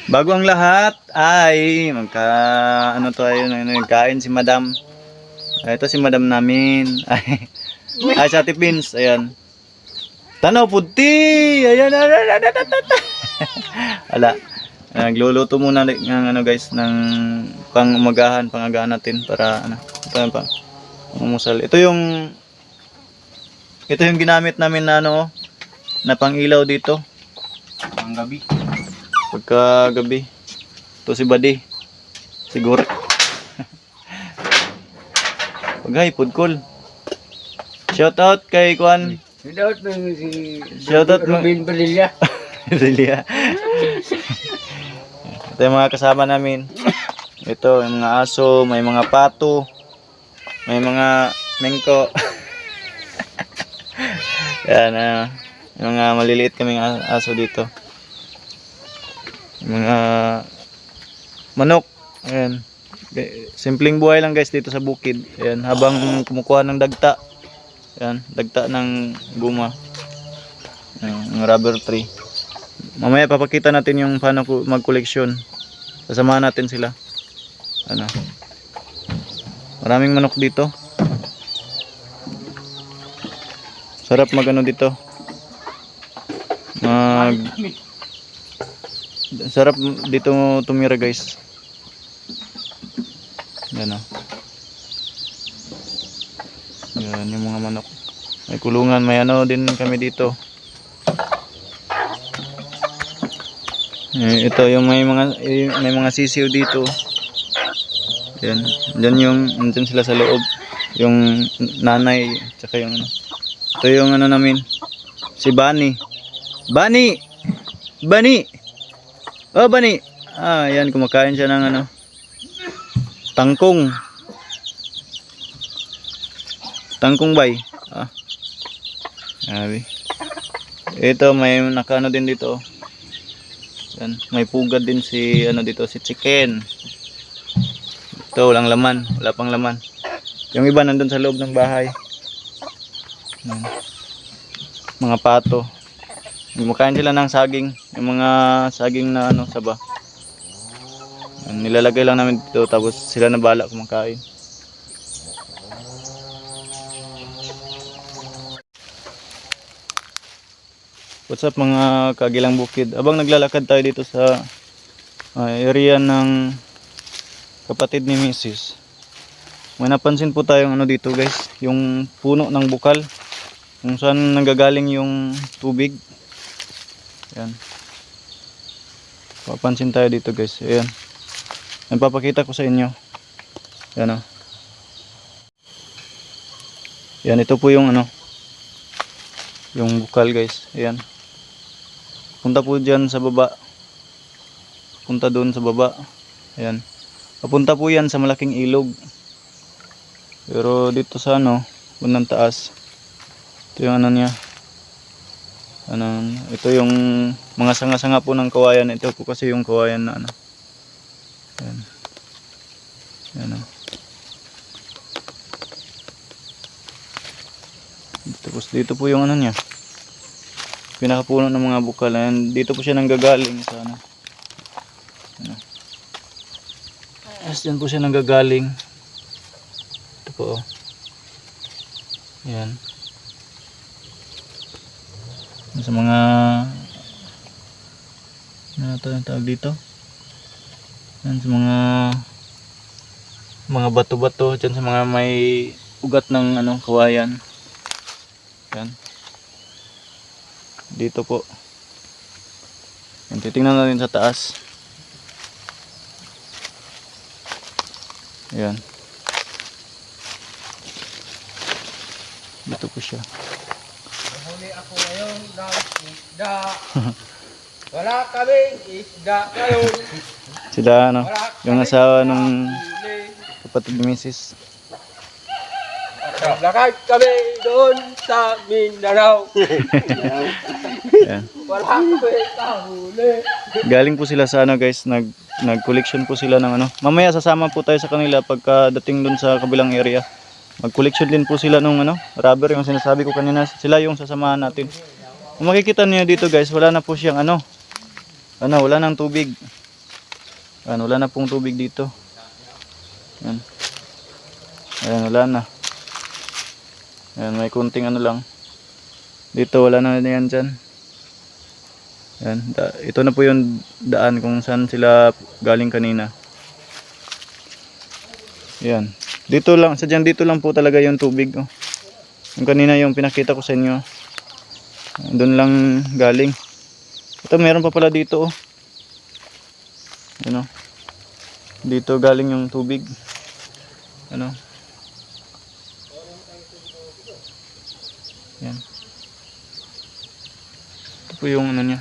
Bago ang lahat ay ano to ayun, nagkain si Madam. Ito si Madam namin. Ay sa Ate Pins, ayan. Tanaw puti. Ayan. Wala. Nagluluto muna ng ano guys ng pangagahan natin para ano, ito pa. Umusal. Ito yung ginamit namin na ano na pang-ilaw dito. Ang gabi. Pagka gabi. Ito si Buddy. Siguro. Paghay, Pudkol. Shout out kay Kwan. Shoutout mo si Shoutout mo. Robin Padilla. Lilia. Ito yung mga kasama namin. Ito, yung mga aso, may mga pato, may mga mengko. Yan, yung mga maliliit kaming aso dito. Yung mga manok. Ayan. Simpleng buhay lang guys dito sa bukid. Ayan, habang kumukuha ng dagta. Ayan, dagta ng guma. Yung rubber tree. Mamaya papakita natin yung paano mag-koleksyon. Sasamahan natin sila. Ano? Maraming manok dito. Sarap magano dito. Sarap dito tumira guys. Yan o. Yan yung mga manok. May kulungan, may ano din kami dito. Ito yung may mga sisiw dito. Yan. Diyan sila sa loob. Yung nanay tsaka yung ano. Ito yung ano namin. Si Bunny. Bunny. Oh, Bunny. Yan kumakain siya ng ano. Tangkong. Tangkong bay. Sabi. Ito may nakaano din dito. Yan, may pugad din si ano dito si chicken. Ito walang laman, wala pang laman. Yung iba nandun sa loob ng bahay. Yan. Mga pato. Kumakain sila ng saging, yung mga saging na ano saba. Yan, nilalagay lang namin dito tapos sila na bahala kumakain. What's up mga kagilang bukid? Abang naglalakad tayo dito sa area ng kapatid ni Mrs. May napansin po tayong ano dito guys, yung puno ng bukal kung saan nanggagaling yung tubig. Yan. Papansin tayo dito guys. Ayan. Papakita ko sa inyo. Yan o. Yan, ito po yung ano, yung bukal guys. Ayan. Punta po dyan sa baba. Punta doon sa baba. Ayan. Papunta po yan sa malaking ilog. Pero dito sa ano, punang taas. Ito yung ano niya. Ito yung mga sanga-sanga po ng kawayan. Ito po kasi yung kawayan na ano. Ayan. Ayan o. Tapos dito po yung ano niya. Pinakapuno ng mga bukal. Ayan, dito po siya nanggagaling sa ano. Yes, dyan po siya nanggagaling. Ito po. Ayan. Sa mga ano ito yung tawag dito? Ayan, sa mga bato-bato. Dyan sa mga may ugat ng ano, kawayan. Ayan. Dito po. Yan, titingnan natin sa taas. Ayan. Dito po siya. Nahuli ako ngayon ng isda. Wala kaming isda ngayon. Sila ano, yung asawa nung kapatid ni Mrs. Naglakad kami doon sa Mindanao. Ayan. Wala kami kahuli. Galing po sila sa ano guys, nag-collection po sila ng ano. Mamaya sasama po tayo sa kanila pagka dating doon sa kabilang area. Mag-collection din po sila ng ano, rubber yung sinasabi ko kanina. Sila yung sasamahan natin. Kung makikita niyo dito guys, wala na po siyang ano, wala nang tubig. Ayan, wala na pong tubig dito. Ayan. Ayan, wala na. Ayan, may kunting ano lang. Dito, wala na yan dyan. Ayan, ito na po yung daan kung saan sila galing kanina. Ayan. Dito lang, sadyang dito lang po talaga yung tubig. Oh. Yung kanina yung pinakita ko sa inyo. Doon lang galing. Ito, meron pa pala dito. Oh. Ano? Dito galing yung tubig. Ano? Yan. Ito po yung ano niya.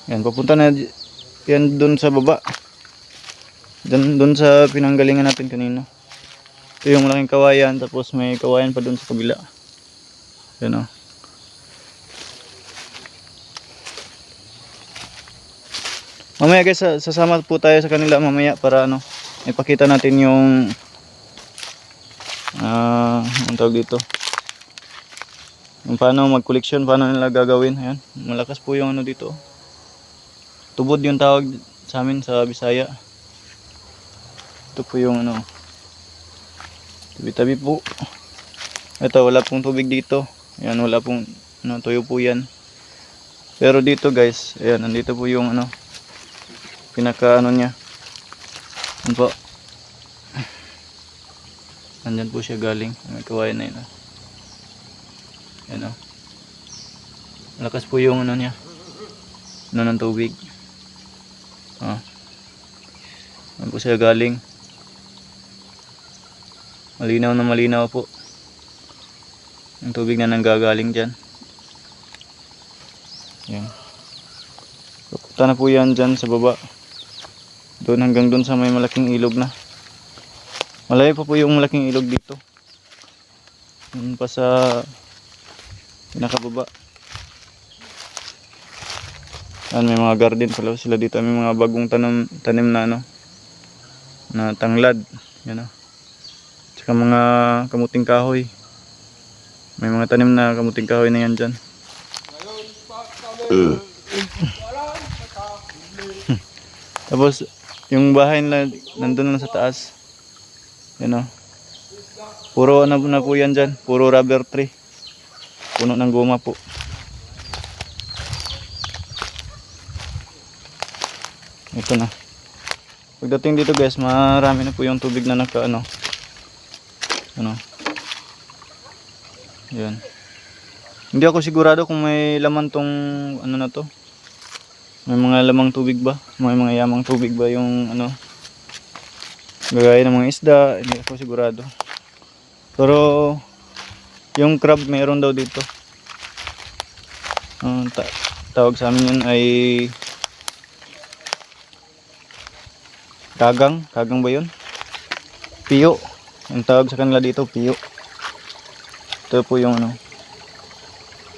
Yan, papunta na yan doon sa baba. Doon sa pinanggalingan natin kanina. Ito yung malaking kawayan, tapos may kawayan pa doon sa kabila. Yan o. Mamaya guys, sasama po tayo sa kanila mamaya para ano, ipakita natin yung ang tawag dito. Yung paano mag-collection, paano nila gagawin. Ayan, malakas po yung ano dito. Tubod yung tawag sa amin sa Bisaya. Ito po yung ano, tabi-tabi po. Ito, wala pong tubig dito. Ayan, wala pong ano, tuyo po yan. Pero dito guys, ayan, nandito po yung ano, pinaka ano niya. Ayan po. Nandyan po siya galing. May kawayan na yun. Ayan o. Malakas po yung ano niya. Ano ng tubig. Ayan po siya galing. Malinaw na malinaw po. Yung tubig na nanggagaling dyan. Ayan. Papunta na po yan dyan sa baba. Doon hanggang doon sa may malaking ilog na. Malayo pa po yung malaking ilog dito. Yun pa sa pinakababa. Yan, may mga garden pala sila dito. May mga bagong tanim na ano, na tanglad. Yan o. Tsaka mga kamuting kahoy. May mga tanim na kamuting kahoy na yan dyan. Tapos yung bahay nila nandun lang sa taas. Yan o. Puro ano na po yan dyan. Puro rubber tree. Puno ng goma po. Ito na. Pagdating dito guys, marami na po yung tubig na naka ano. Ano. Yan. Hindi ako sigurado kung may laman tong ano na to. May mga lamang tubig ba? May mga yamang tubig ba yung ano? Gagaya ng mga isda, hindi ako sigurado. Pero yung crab meron daw dito. Tawag sa amin yun ay kagang. Kagang ba yun? Piyo. Yung tawag sa kanila dito, piyo. Ito po yung ano,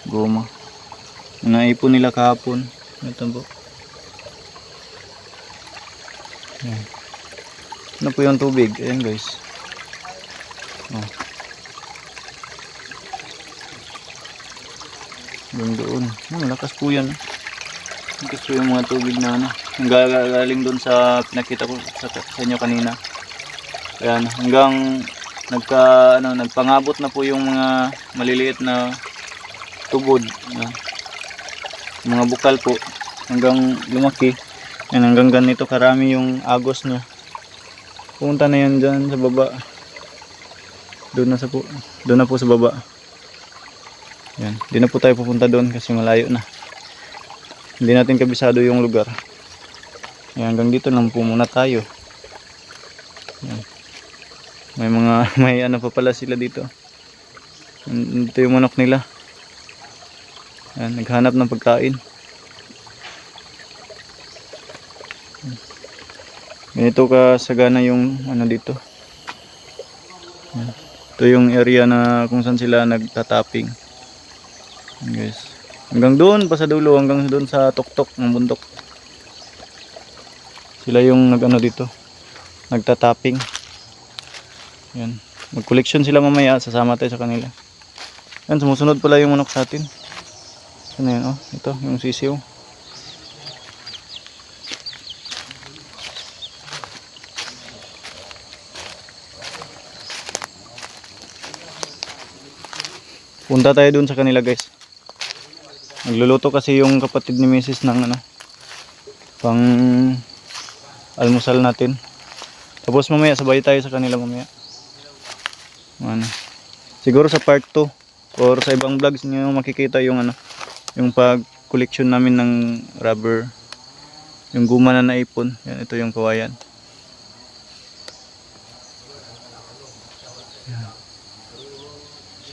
goma. Naipon nila kahapon. Ito po. Yan. Ano po yung tubig? Ayan guys. Oh. Doon. Malakas po yan. Malakas po yung mga tubig na ano. Galing doon sa pinakita ko sa inyo kanina. Ayan. Hanggang nagpangabot na po yung mga maliliit na tubod. Ayan. Mga bukal po. Hanggang lumaki. Ayan, hanggang ganito karami yung agos niya. Pumunta na yan dyan sa baba. Doon na po sa baba. Yan. Hindi na po tayo pupunta doon kasi malayo na. Hindi natin kabisado yung lugar. Yan, hanggang dito lang po muna tayo. Yan. May ano pa pala sila dito. Dito yung manok nila. Yan, naghanap ng pagkain. Ganito kasagana yung ano dito. Yan. Ito yung area na kung saan sila nagtatapping. Guys. Hanggang doon pa sa dulo, hanggang doon sa tuktok ng bundok. Sila yung nagano dito. Nagtatapping. Yan. Mag-collection sila mamaya, sasama tayo sa kanila. Yan, sumusunod pala yung manok sa atin. Ano yan, oh? Ito, yung sisiw. Punta tayo dun sa kanila guys. Nagluluto kasi yung kapatid ni Mrs. ng ano, pang almusal natin. Tapos mamaya sabay tayo sa kanila mamaya. Ano, siguro sa part 2 or sa ibang vlogs niyo makikita yung ano, yung pag-collection namin ng rubber, yung guma na naipon. Yan, ito yung kawayan.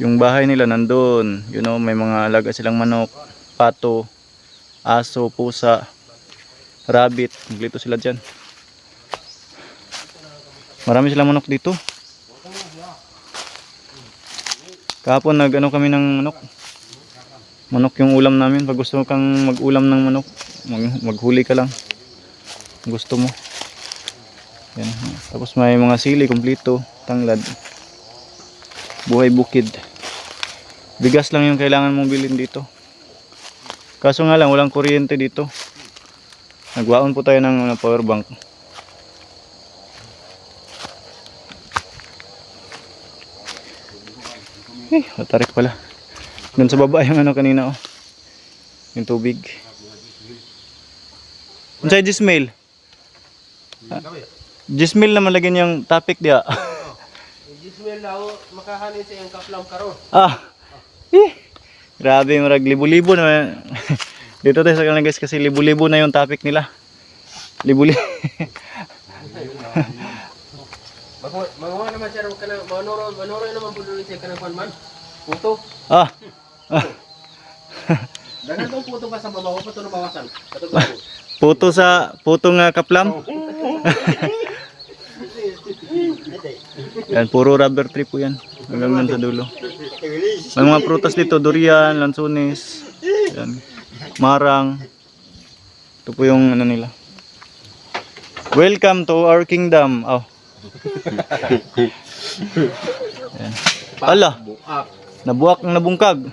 Yung bahay nila nandun, you know, may mga alaga silang manok, pato, aso, pusa, rabbit, naglito sila dyan. Marami silang manok dito. Kahapon nag-ano kami ng manok. Manok yung ulam namin. Pag gusto kang mag-ulam ng manok, maghuli ka lang. Gusto mo. Yan. Tapos may mga sili, kumpleto, tanglad. Buhay bukid. Bigas lang yung kailangan mong bilhin dito. Kaso nga lang, walang kuryente dito. Nagwaon po tayo ng power bank. Matarik pala. Doon sa baba yung ano kanina, oh. Yung tubig. Unsay Jismail? Jismail na malagyan yung topic dia. Jismel daw makahanin sa iyang kaplam karon. Grabe, marag libo-libo na. Dito tayo sa kanila guys kasi libo-libo na yung topic nila. Libo-libo. Mga naman siya ka na manoro naman po doon siya kanang man. Puto. Dagan tong puto pa sa baba, pa to nabawasan. Puto nga kaplam. Yan, puro rubber tree po yan. Hanggang nun sa dulo. May mga prutas dito, durian, lansones, yan, marang. Ito po yung ano nila. Welcome to our kingdom. Oh. Yan. Ala, nabuak ng nabungkag.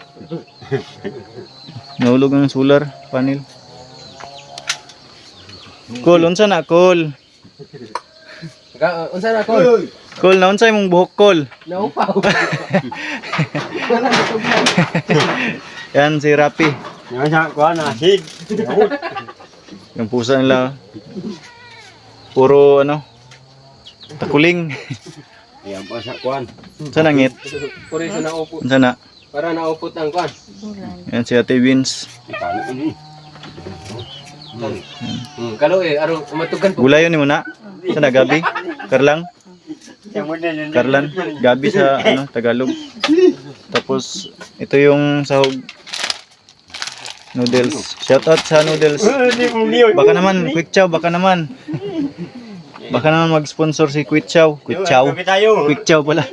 Nahulog ng solar panel. Cool, unsa na cool? Unsa na ko? Cool, na unsay mong buhok cool? Naupaw. Yan si Rapi. Yan sa kuan asid. Yung pusa nila. Puro ano? Takuling. Yan pa sa kuan. Sa nangit. Puro sa naupot. Unsa na? Para naupot ang kwan. Yan si Ate Vince. Ipano ini. Kalo aron matugan po. Gulayon ni mo na. Sa na Gabi? Karlang? Karlan? Gabi sa ano, Tagalog. Tapos ito yung sahog noodles. Shout out sa noodles. Baka naman Quick Chow, baka naman. Baka naman mag-sponsor si Quick Chow. Quick Chow. Quick Chow pala.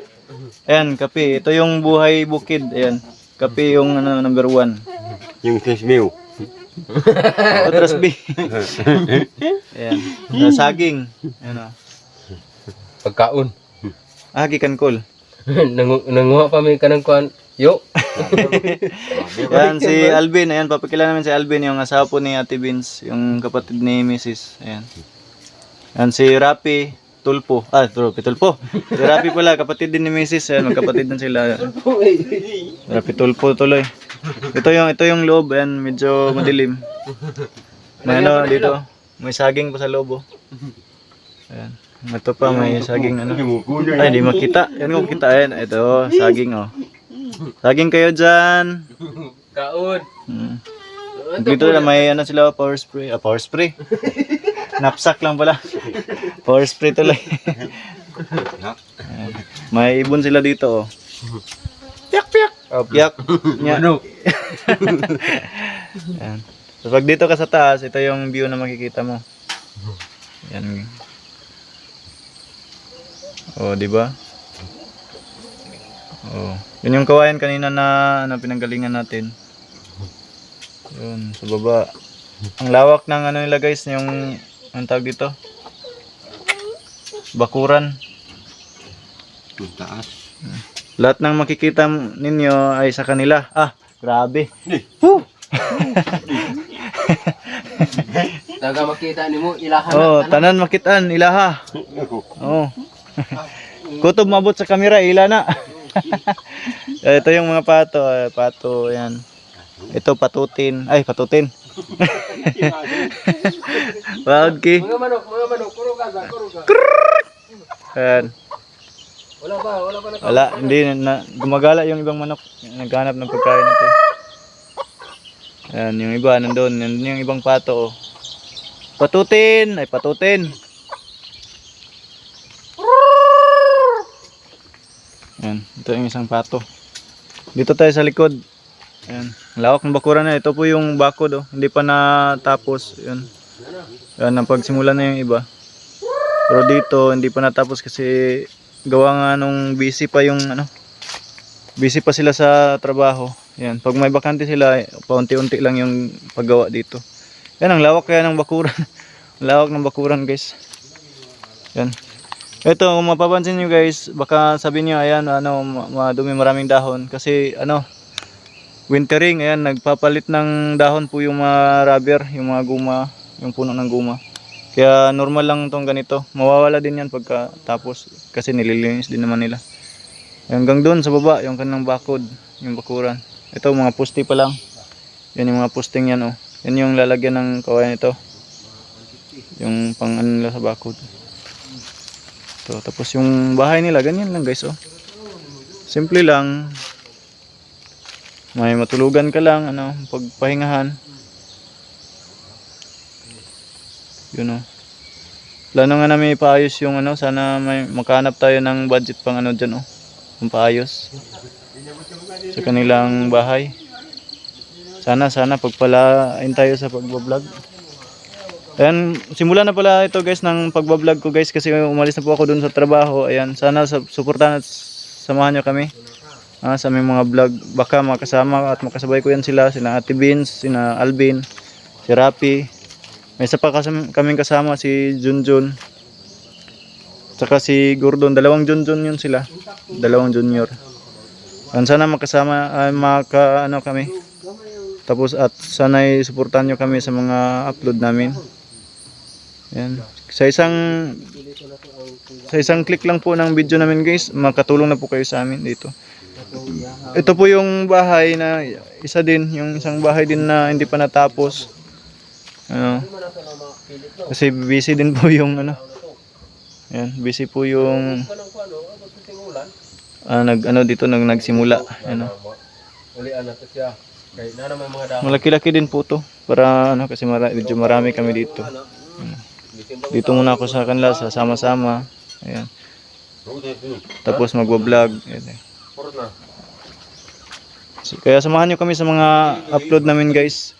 Ayan, kape. Ito yung buhay bukid. Ayan. Kape yung ano, number 1. Yung kismew. Otras B. Ayan. Saging. Ayan o. Pagkaon. Gikan call. Nanguha pa may kanang kwan. Yo. Yan si Alvin. Ayan, papakilala namin si Alvin, yung asawa po ni Ate Vince, yung kapatid ni Mrs. Ayan. Yan si Rapi Tulpo. Tulpo. Si Rapi pala, kapatid din ni Mrs. Ayan, magkapatid din sila. Rapi Tulpo tuloy. Ito yung loob. Ayan, medyo madilim. May ano dito. May saging pa sa loob. Oh. Ayan. Ito pa may saging ano. Ay, di makita. Yan kung kita. Ayan, ito, saging oh. Saging kayo dyan. Kaon. Dito na may ano sila, power spray. Power spray. Knapsack lang pala. Power spray tuloy. Ayan. May ibon sila dito oh. Piyak piyak. Oh, piyak. Ano? Ayan. So pag dito ka sa taas, ito yung view na makikita mo. Yan. Oh, di ba? Oh, yun yung kawayan kanina na pinanggalingan natin. Yun, sa baba. Ang lawak ng ano nila guys, yung ang tawag dito? Bakuran. Taas. Lahat ng makikita ninyo ay sa kanila. Grabe. Taga makita nimo ilahan. Oh, tanan makitaan, ilaha. Oh. Kutob mabot sa kamera, ila na. Ito yung mga pato. Pato, yan. Ito, patutin. Ay, patutin. Wag ki. Mga manok, puro ka, puro ka. Ayan. Wala pa na. Wala, hindi na gumagala yung ibang manok. Naghanap ng pagkain natin. Ayan, yung iba nandun. Nandun yung ibang pato. Oh. Patutin! Ay, patutin! Ayan, ito yung isang pato. Dito tayo sa likod. Ayan, lawak ng bakuran na. Ito po yung bakod. Oh. Hindi pa natapos. Ayan. Ayan, napagsimula na yung iba. Pero dito, hindi pa natapos kasi gawa nga nung busy pa yung ano. Busy pa sila sa trabaho. Ayan, pag may bakante sila, paunti-unti lang yung paggawa dito. Yan, ang lawak kaya ng bakuran. Lawak ng bakuran, guys. Yan. Ito, kung mapapansin nyo guys, baka sabihin nyo, ayan, ano, madumi, maraming dahon. Kasi, ano, wintering, ayan, nagpapalit ng dahon po yung mga rubber, yung mga guma, yung puno ng guma. Kaya normal lang tong ganito. Mawawala din yan pagkatapos kasi nililinis din naman nila. Hanggang doon sa baba, yung kanang bakod, yung bakuran. Ito, mga poste pa lang. Yan yung mga posting yan, oh. Yan yung lalagyan ng kawayan ito. Yung pang ano nila sa bakod. Ito, tapos yung bahay nila, ganyan lang guys, oh. Simple lang. May matulugan ka lang, ano, pagpahingahan. Yun, oh. Plano nga namin ipaayos yung ano, sana may makahanap tayo ng budget pang ano dyan, oh. Yung paayos sa kanilang bahay. Sana pagpalain tayo sa pagbablog. Ayan, simula na pala ito guys ng pagbablog ko guys kasi umalis na po ako dun sa trabaho. Ayan, sana suportahan at samahan nyo kami sa aming mga vlog. Baka makasama at makasabay ko yan sila Ate Beans, sina Alvin, si Rapi. May isa pa kaming kasama si Junjun. Tsaka si Gordon, dalawang Junjun yun sila. Dalawang junior. Ayan, sana makasama ano kami. Tapos at sana'y suportahan nyo kami sa mga upload namin. Ayan. Sa isang click lang po ng video namin guys, makatulong na po kayo sa amin dito. Ito po yung bahay na isa din, yung isang bahay din na hindi pa natapos. Ano? Kasi busy din po yung ano. Ayan, busy po yung nagsimula. Ano? Ulian na to siya. Kaya na naman mga dahon. Malaki-laki din po to para ano kasi medyo marami kami dito. Dito muna ako sa kanila sa sama-sama. Ayan. Tapos magbo-vlog. So, kaya samahan niyo kami sa mga upload namin guys.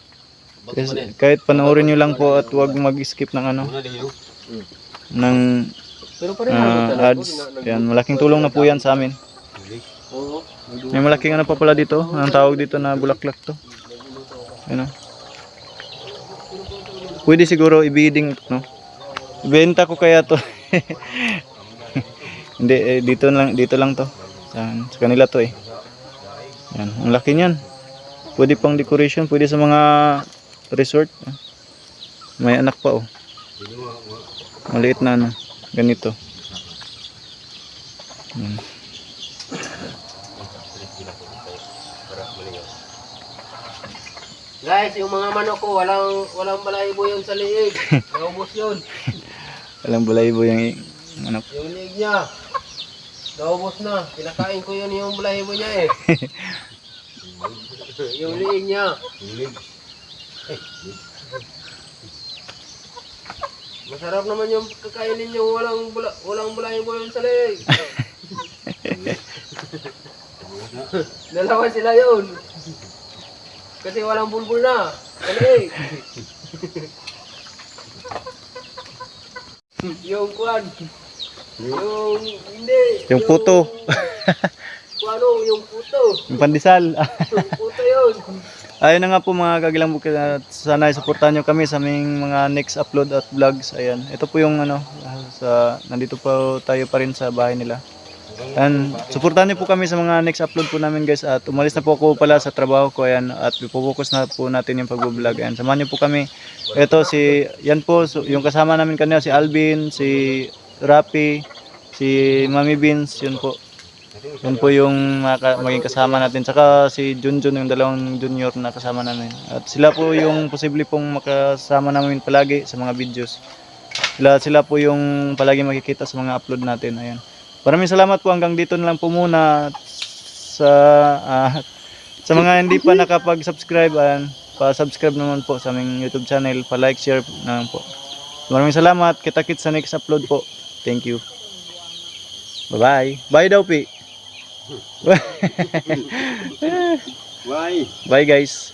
Kahit panoorin niyo lang po at huwag mag-skip ng ano ng ads. Ayan, malaking tulong na po yan sa amin. May malaking ano pa pala dito. Anong tawag dito na bulaklak to? Ano? Pwede siguro i-bidding, no? Ibenta ko kaya to. Hindi, dito lang to. Sa kanila to eh. Yan, ang laki niyan. Pwede pang decoration, pwede sa mga resort. May anak pa oh. Maliit na ano, ganito. Yan. Guys, yung mga manok ko, walang balahibo yun sa liig. Naubos yun. Walang balahibo yung anak. Yung liig niya. Naubos na. Kinakain ko yun yung balahibo niya eh. Yung liig niya. Masarap naman yung kakainin niyo walang balahibo yun sa liig. Dalawa sila yun. Kasi walang bulbul na. Kali. Yung kwan. Yung hindi. Yung puto. Ano, yung puto. Yung pandesal. Yung puto yun. Ayun na nga po mga kagilang bukid. Sana supportahan nyo kami sa aming mga next upload at vlogs. Ayan. Ito po yung ano. Nandito po tayo pa rin sa bahay nila. And supportahan niyo po kami sa mga next upload po namin guys. At umalis na po ako pala sa trabaho ko. Ayan. At ipopokus na po natin yung pag-vlog. Ayan. Samahan niyo po kami. Ito yan po. Yung kasama namin kanina si Alvin, si Rapi, si Mami Beans. Yun po. Yun po yung maging kasama natin. Saka si Junjun, yung dalawang junior na kasama namin. At sila po yung posible pong makasama namin palagi sa mga videos. Sila po yung palagi makikita sa mga upload natin. Ayan. Maraming salamat po, hanggang dito na lang po muna. Sa mga hindi pa nakapag-subscribe, pa-subscribe naman po sa aming YouTube channel, pa-like, share naman po. Maraming salamat. Kita-kits sa next upload po. Thank you. Bye-bye. Bye daw, Pi. Bye. Bye, guys.